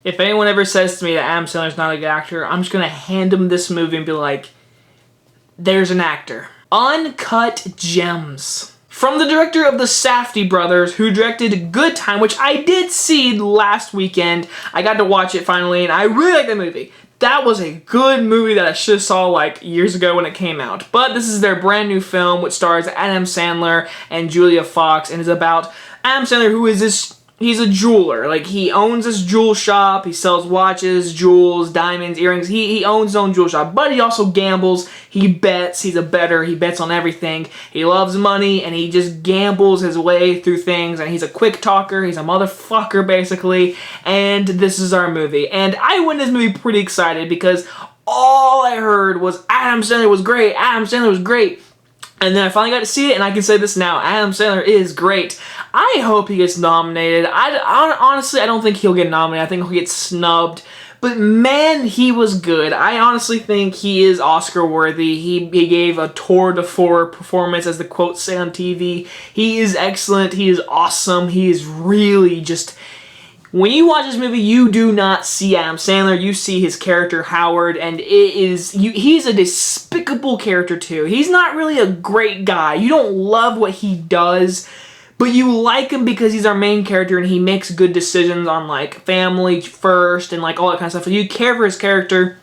If anyone ever says to me that Adam Sandler's not a good actor, I'm just gonna hand him this movie and be like, there's an actor. Uncut Gems. From the director of the Safdie brothers, who directed Good Time, which I did see last weekend. I got to watch it finally, and I really like that movie. That was a good movie that I should have saw like years ago when it came out. But this is their brand new film, which stars Adam Sandler and Julia Fox, and is about Adam Sandler, who is this... He's a jeweler. Like, he owns this jewel shop. He sells watches, jewels, diamonds, earrings. He owns his own jewel shop. But he also gambles. He bets. He's a bettor. He bets on everything. He loves money, and he just gambles his way through things. And he's a quick talker. He's a motherfucker, basically. And this is our movie. And I went to this movie pretty excited because all I heard was Adam Sandler was great. Adam Sandler was great. And then I finally got to see it, and I can say this now. Adam Sandler is great. I hope he gets nominated. Honestly, I don't think he'll get nominated. I think he'll get snubbed. But man, he was good. I honestly think he is Oscar worthy. He gave a tour de force performance, as the quotes say on TV. He is excellent. He is awesome. He is really just... When you watch this movie, you do not see Adam Sandler. You see his character, Howard, and he's a despicable character, too. He's not really a great guy. You don't love what he does, but you like him because he's our main character, and he makes good decisions on, like, family first and, like, all that kind of stuff. So you care for his character,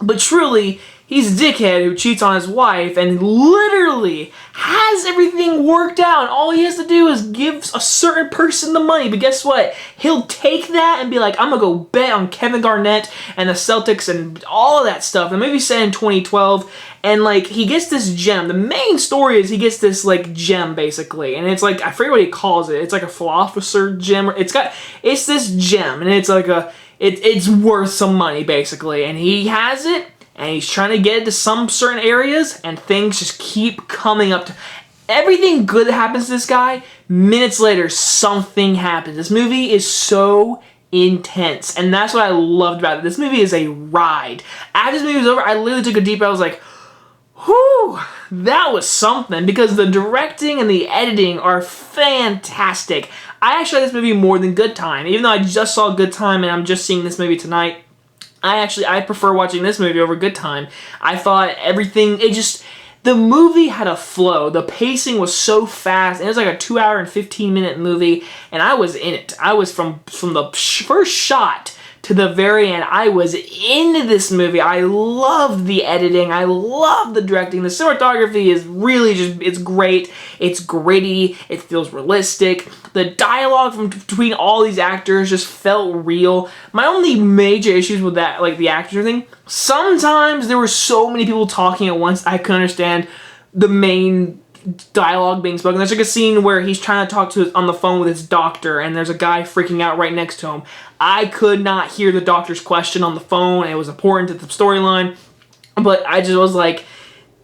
but truly... He's a dickhead who cheats on his wife and literally has everything worked out. All he has to do is give a certain person the money. But guess what? He'll take that and be like, I'm going to go bet on Kevin Garnett and the Celtics and all of that stuff. The movie's set in 2012. And, like, he gets this gem. The main story is he gets this, like, gem, basically. And it's, like, I forget what he calls it. It's, like, a philosopher gem. It's this gem. And it's, like, it's worth some money, basically. And he has it. And he's trying to get it to some certain areas, and things just keep coming up to... Everything good that happens to this guy, minutes later, something happens. This movie is so intense, and that's what I loved about it. This movie is a ride. After this movie was over, I literally took a deep breath. I was like, whew, that was something, because the directing and the editing are fantastic. I actually like this movie more than Good Time. Even though I just saw Good Time, and I'm just seeing this movie tonight, I prefer watching this movie over Good Time. I thought everything, the movie had a flow. The pacing was so fast. And it was like a 2-hour and 15-minute movie, and I was in it. I was from the first shot to the very end. I was into this movie. I loved the editing. I loved the directing. The cinematography is really it's great. It's gritty. It feels realistic. The dialogue between all these actors just felt real. My only major issues with that, like the actor thing, sometimes there were so many people talking at once, I couldn't understand the main dialogue being spoken. There's like a scene where he's trying to talk on the phone with his doctor, and there's a guy freaking out right next to him. I could not hear the doctor's question on the phone. It was important to the storyline, but I was like,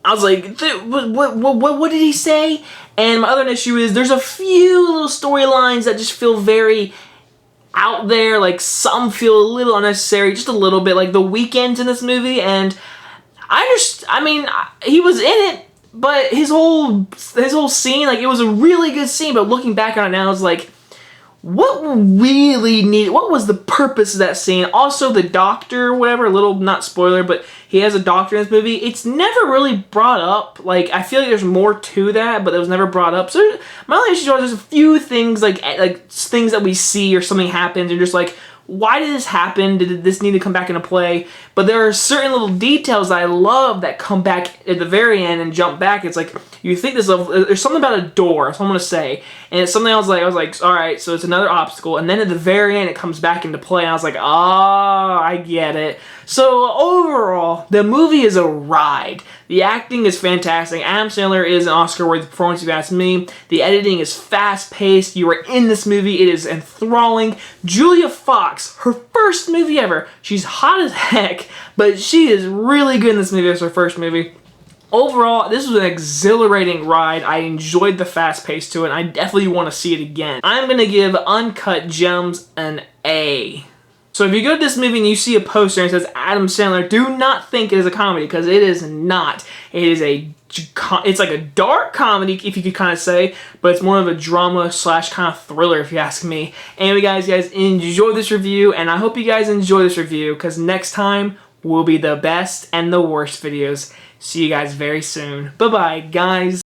what did he say? And my other issue is there's a few little storylines that just feel very out there. Like, some feel a little unnecessary, just a little bit. Like The Weeknd's in this movie, and he was in it, but his whole scene, like, it was a really good scene. But looking back on it now, it's like, what was the purpose of that scene? Also, the doctor, whatever, a little, not spoiler, but he has a doctor in this movie. It's never really brought up. Like, I feel like there's more to that, but it was never brought up. So my only issue is there's a few things, like things that we see or something happens, and just like, why did this happen? Did this need to come back into play? But there are certain little details that I love that come back at the very end and jump back. It's like, you think there's something about a door, so I'm going to say, and it's something I was like, all right, so it's another obstacle, and then at the very end it comes back into play, and I was like, oh, I get it. So overall, the movie is a ride. The acting is fantastic. Adam Sandler is an Oscar-worthy performance, if you ask me. The editing is fast-paced. You are in this movie. It is enthralling. Julia Fox, her first movie ever. She's hot as heck, but she is really good in this movie. It's her first movie. Overall, this was an exhilarating ride. I enjoyed the fast pace to it, and I definitely want to see it again. I'm going to give Uncut Gems an A. So if you go to this movie and you see a poster and it says Adam Sandler, do not think it is a comedy, because it is not. It's like a dark comedy, if you could kind of say, but it's more of a drama / kind of thriller, if you ask me. Anyway, guys, enjoy this review, and I hope you guys enjoy this review, because next time will be the best and the worst videos. See you guys very soon. Bye-bye, guys.